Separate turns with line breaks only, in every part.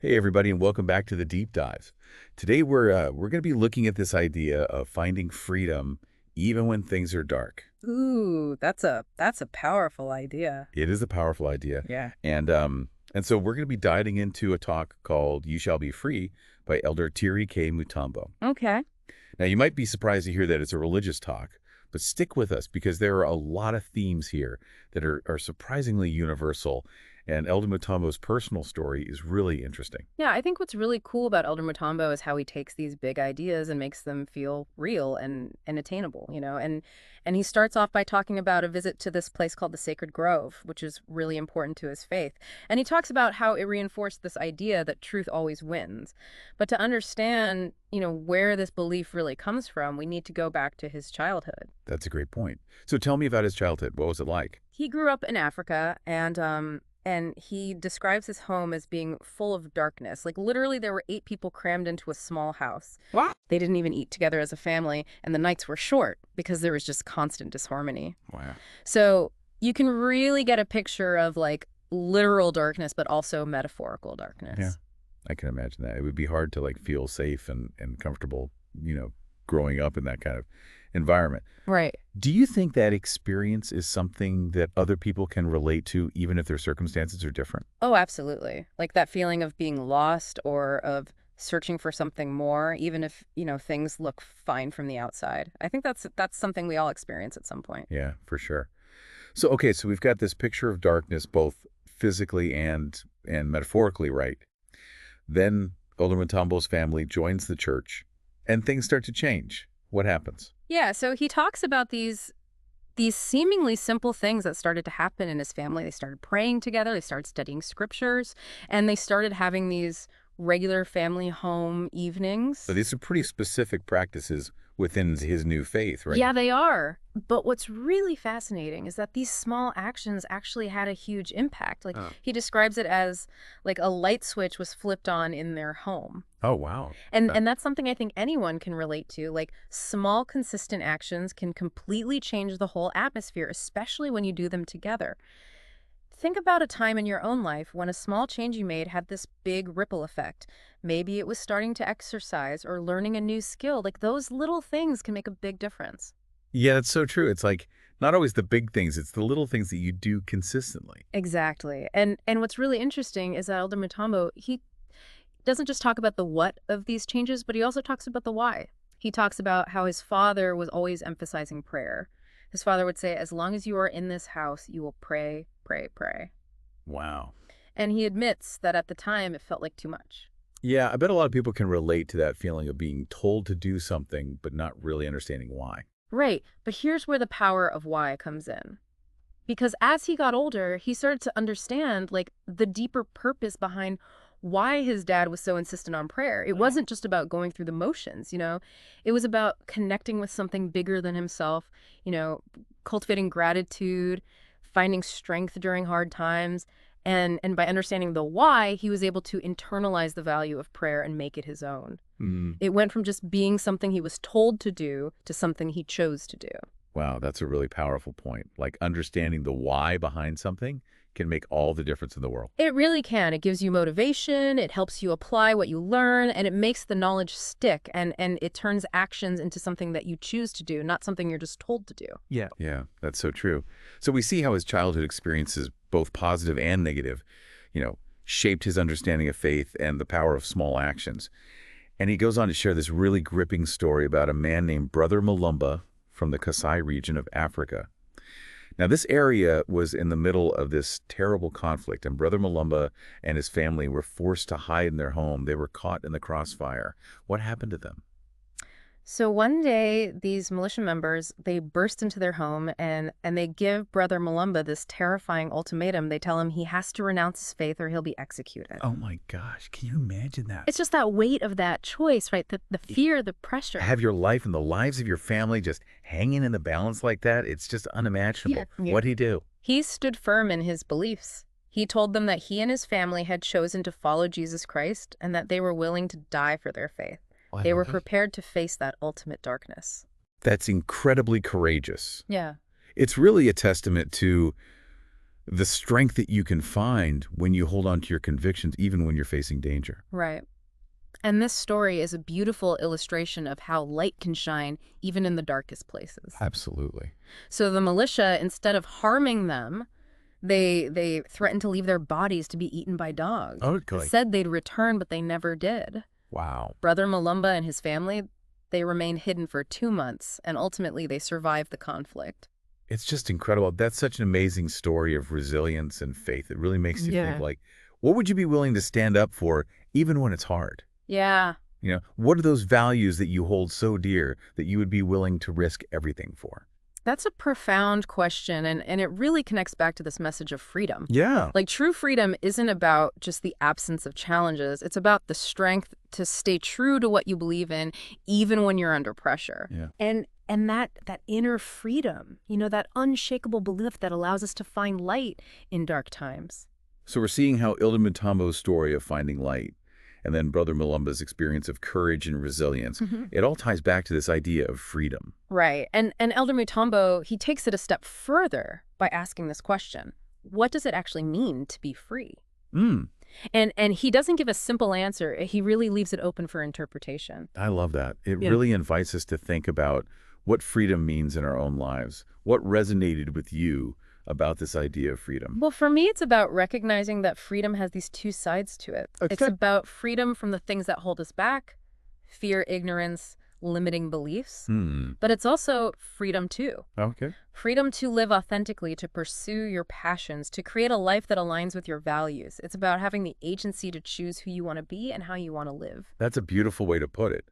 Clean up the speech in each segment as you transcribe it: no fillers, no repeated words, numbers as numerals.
Hey everybody, and welcome back to the Deep Dive. Today we're going to be looking at this idea of finding freedom even when things are dark.
Ooh, that's a powerful idea.
It is a powerful idea,
Yeah.
and so we're going to be diving into a talk called "You Shall Be Free" by Elder Thierry K. Mutombo.
Okay.
Now you might be surprised to hear that it's a religious talk, but stick with us because there are a lot of themes here that are surprisingly universal, and Elder Mutombo's personal story is really interesting.
Yeah, I think what's really cool about Elder Mutombo is how he takes these big ideas and makes them feel real and attainable. And he starts off by talking about a visit to this place called the Sacred Grove, which is really important to his faith. And he talks about how it reinforced this idea that truth always wins. But to understand, where this belief really comes from, we need to go back to his childhood.
That's a great point. So tell me about his childhood. What was it like?
He grew up in Africa and he describes his home as being full of darkness. Like literally there were 8 people crammed into a small house.
What?
They didn't even eat together as a family, and the nights were short because there was just constant disharmony.
Wow.
So you can really get a picture of like literal darkness, but also metaphorical
Yeah,
darkness.
I can imagine that. It would be hard to like feel safe and comfortable, growing up in that kind of environment.
Right.
Do you think that experience is something that other people can relate to even if their circumstances are different?
Oh, absolutely. Like that feeling of being lost or of searching for something more, even if, things look fine from the outside. I think that's something we all experience at some point.
Yeah, for sure. So okay, so we've got this picture of darkness both physically and metaphorically, right? Then Elder Matambo's family joins the church and things start to change. What happens?
Yeah, so he talks about these seemingly simple things that started to happen in his family. They started praying together, they started studying scriptures, and they started having these regular family home
So
evenings.
these are pretty specific practices within his new faith, right?
Yeah, they are. But what's really fascinating is that these small actions actually had a huge impact. Like
Oh.
he describes it as like a light switch was flipped on in their home.
Oh, wow.
And that's something I think anyone can relate to. Like small consistent actions can completely change the whole atmosphere, especially when you do them together. Think about a time in your own life when a small change you made had this big ripple effect. Maybe it was starting to exercise or learning a new skill. Like those little things can make a big difference.
Yeah, that's so true. It's like not always the big things, it's the little things that you do consistently.
Exactly. And what's really interesting is that Elder Mutombo, he doesn't just talk about the what of these changes, but he also talks about the why. He talks about how his father was always emphasizing prayer. His father would say, as long as you are in this house, you will pray, pray, pray.
Wow.
And he admits that at the time it felt like too much.
Yeah, I bet a lot of people can relate to that feeling of being told to do something, but not really understanding why.
Right, but here's where the power of why comes in. Because as he got older, he started to understand like the deeper purpose behind why his dad was so insistent on prayer. It wasn't just about going through the motions. It was about connecting with something bigger than himself, you know, cultivating gratitude, finding strength during hard times. And by understanding the why, he was able to internalize the value of prayer and make it his own.
Mm.
It went from just being something he was told to do to something he chose to do.
Wow, that's a really powerful point. Like understanding the why behind something can make all the difference in the world.
It really can. It gives you motivation, it helps you apply what you learn, and it makes the knowledge stick, and it turns actions into something that you choose to do, not something you're just told to do.
Yeah. Yeah, that's so true. So we see how his childhood experiences, both positive and negative, shaped his understanding of faith and the power of small actions. And he goes on to share this really gripping story about a man named Brother Malumba from the Kasai region of Africa. Now, this area was in the middle of this terrible conflict, and Brother Malumba and his family were forced to hide in their home. They were caught in the crossfire. What happened to them?
So one day, these militia members, they burst into their home and they give Brother Malumba this terrifying ultimatum. They tell him he has to renounce his faith or he'll be executed.
Oh my gosh, can you imagine that?
It's just that weight of that choice, right? The fear, the pressure.
Have your life and the lives of your family just hanging in the balance like that? It's just unimaginable.
Yeah.
What'd he do?
He stood firm in his beliefs. He told them that he and his family had chosen to follow Jesus Christ and that they were willing to die for their faith.
Oh, I
They were
love it.
prepared to face that ultimate darkness.
That's incredibly courageous.
Yeah.
It's really a testament to The strength that you can find when you hold on to your convictions, even when you're facing danger.
Right. And this story is a beautiful illustration of how light can shine even in the darkest places.
Absolutely.
So the militia, instead of harming them, they threatened to leave their bodies to be eaten by dogs.
Oh,
They said they'd return, but they never did.
wow.
Brother Malumba and his family, they remained hidden for 2 months, and ultimately they survived the conflict.
It's just incredible. That's such an amazing story of resilience and faith. It really makes you think, like, what would you be willing to stand up for even when it's hard?
Yeah.
You know, what are those values that you hold so dear that you would be willing to risk everything for?
That's a profound question, and it really connects back to this message of freedom.
Yeah.
Like, true freedom isn't about just the absence of challenges. It's about the strength to stay true to what you believe in, even when you're under pressure.
Yeah.
And that inner freedom, that unshakable belief that allows us to find light in dark times.
So we're seeing how Elder Mutombo's story of finding light and then Brother Malumba's experience of courage and resilience, it all ties back to this idea of freedom.
Right. And Elder Mutombo, he takes it a step further by asking this question. What does it actually mean to be free?
Mm.
And he doesn't give a simple answer. He really leaves it open for interpretation.
I love that. It really invites us to think about what freedom means in our own lives. What resonated with you about this idea of freedom?
Well, for me, it's about recognizing that freedom has these two sides to it.
Okay.
It's about freedom from the things that hold us back, fear, ignorance, limiting beliefs. But it's also freedom, too.
Okay.
Freedom to live authentically, to pursue your passions, to create a life that aligns with your values. It's about having the agency to choose who you want to be and how you want to live.
That's a beautiful way to put it.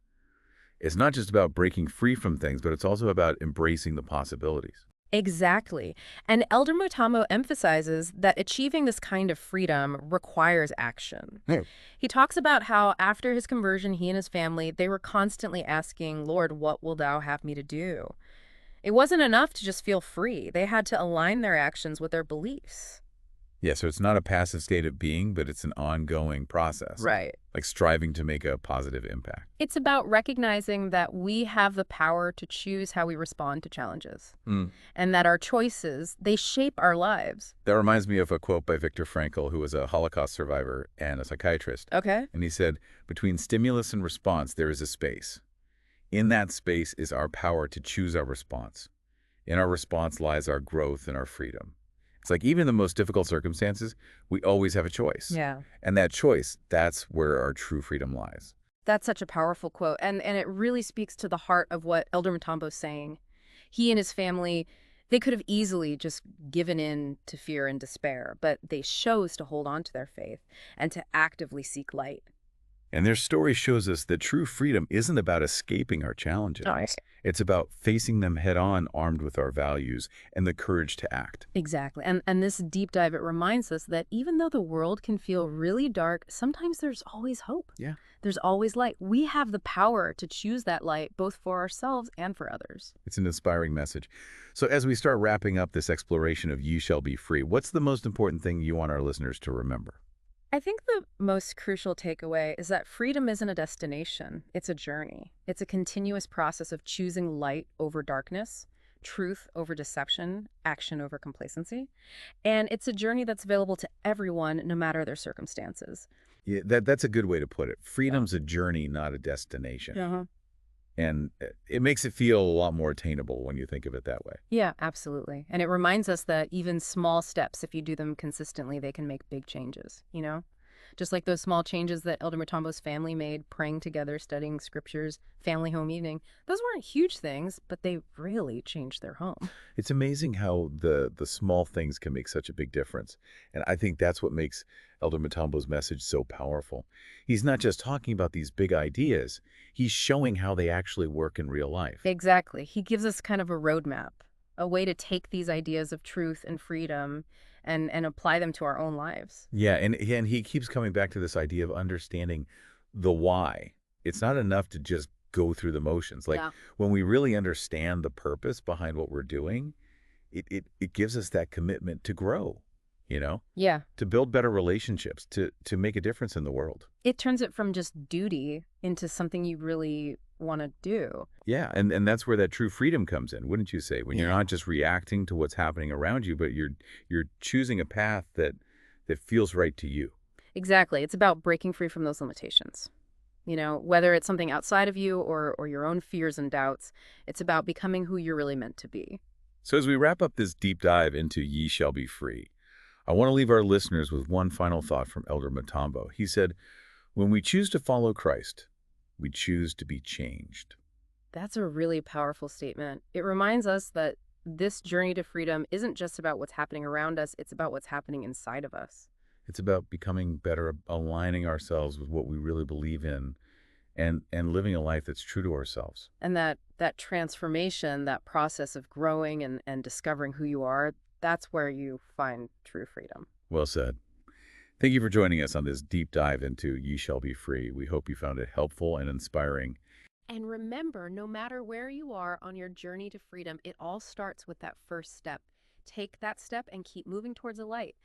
It's not just about breaking free from things, but it's also about embracing the possibilities.
Exactly. And Elder Mutombo emphasizes that achieving this kind of freedom requires action. He talks about how after his conversion, he and his family, they were constantly asking, Lord, what will thou have me to do? It wasn't enough to just feel free. They had to align their actions with their beliefs.
Yeah, so it's not a passive state of being, but it's an ongoing process.
Right.
Like striving to make a positive impact.
It's about recognizing that we have the power to choose how we respond to challenges. And that our choices, they shape our lives.
That reminds me of a quote by Viktor Frankl, who was a Holocaust survivor and a psychiatrist.
Okay.
And he said, between stimulus and response, there is a space. In that space is our power to choose our response. In our response lies our growth and our freedom. It's like even in the most difficult circumstances, we always have a choice.
Yeah.
And that choice, that's where our true freedom lies.
That's such a powerful quote. And it really speaks to the heart of what Elder Mutombo's saying. He and his family, they could have easily just given in to fear and despair, but they chose to hold on to their faith and to actively seek light.
And their story shows us that true freedom isn't about escaping our challenges. It's about facing them head on, armed with our values and the courage to act.
Exactly. And this deep dive, it reminds us that even though the world can feel really dark, sometimes there's always hope.
Yeah.
There's always light. We have the power to choose that light, both for ourselves and for others.
It's an inspiring message. So as we start wrapping up this exploration of You Shall Be Free, what's the most important thing you want our listeners to remember?
I think the most crucial takeaway is that freedom isn't a destination. It's a journey. It's a continuous process of choosing light over darkness, truth over deception, action over complacency. And it's a journey that's available to everyone, no matter their circumstances.
Yeah, that's a good way to put it. Freedom's a journey, not a destination. And it makes it feel a lot more attainable when you think of it that way.
Yeah, absolutely. And it reminds us that even small steps, if you do them consistently, they can make big changes, Just like those small changes that Elder Mutombo's family made, praying together, studying scriptures, family home evening. Those weren't huge things, but they really changed their home.
It's amazing how the small things can make such a big difference. And I think that's what makes Elder Mutombo's message so powerful. He's not just talking about these big ideas. He's showing how they actually work in real life.
Exactly. He gives us kind of a roadmap, a way to take these ideas of truth and freedom and apply them to our own lives.
Yeah, and he keeps coming back to this idea of understanding the why. It's not enough to just go through the motions. Like when we really understand the purpose behind what we're doing, it gives us that commitment to grow,
Yeah.
to build better relationships, to make a difference in the world.
It turns it from just duty into something you really want to do.
Yeah, and that's where that true freedom comes in, wouldn't you say? When you're
Yeah.
not just reacting to what's happening around you, but you're choosing a path that feels right to you.
Exactly. It's about breaking free from those limitations. Whether it's something outside of you or your own fears and doubts, it's about becoming who you're really meant to be.
So as we wrap up this deep dive into Ye Shall Be Free, I want to leave our listeners with one final thought from Elder Mutombo. He said, "When we choose to follow Christ, we choose to be changed."
That's a really powerful statement. It reminds us that this journey to freedom isn't just about what's happening around us, it's about what's happening inside of us.
It's about becoming better, aligning ourselves with what we really believe in, and living a life that's true to ourselves.
And that transformation, that process of growing and discovering who you are, that's where you find true freedom.
Well said. Thank you for joining us on this deep dive into Ye Shall Be Free. We hope you found it helpful and inspiring.
And remember, no matter where you are on your journey to freedom, it all starts with that first step. Take that step and keep moving towards the light.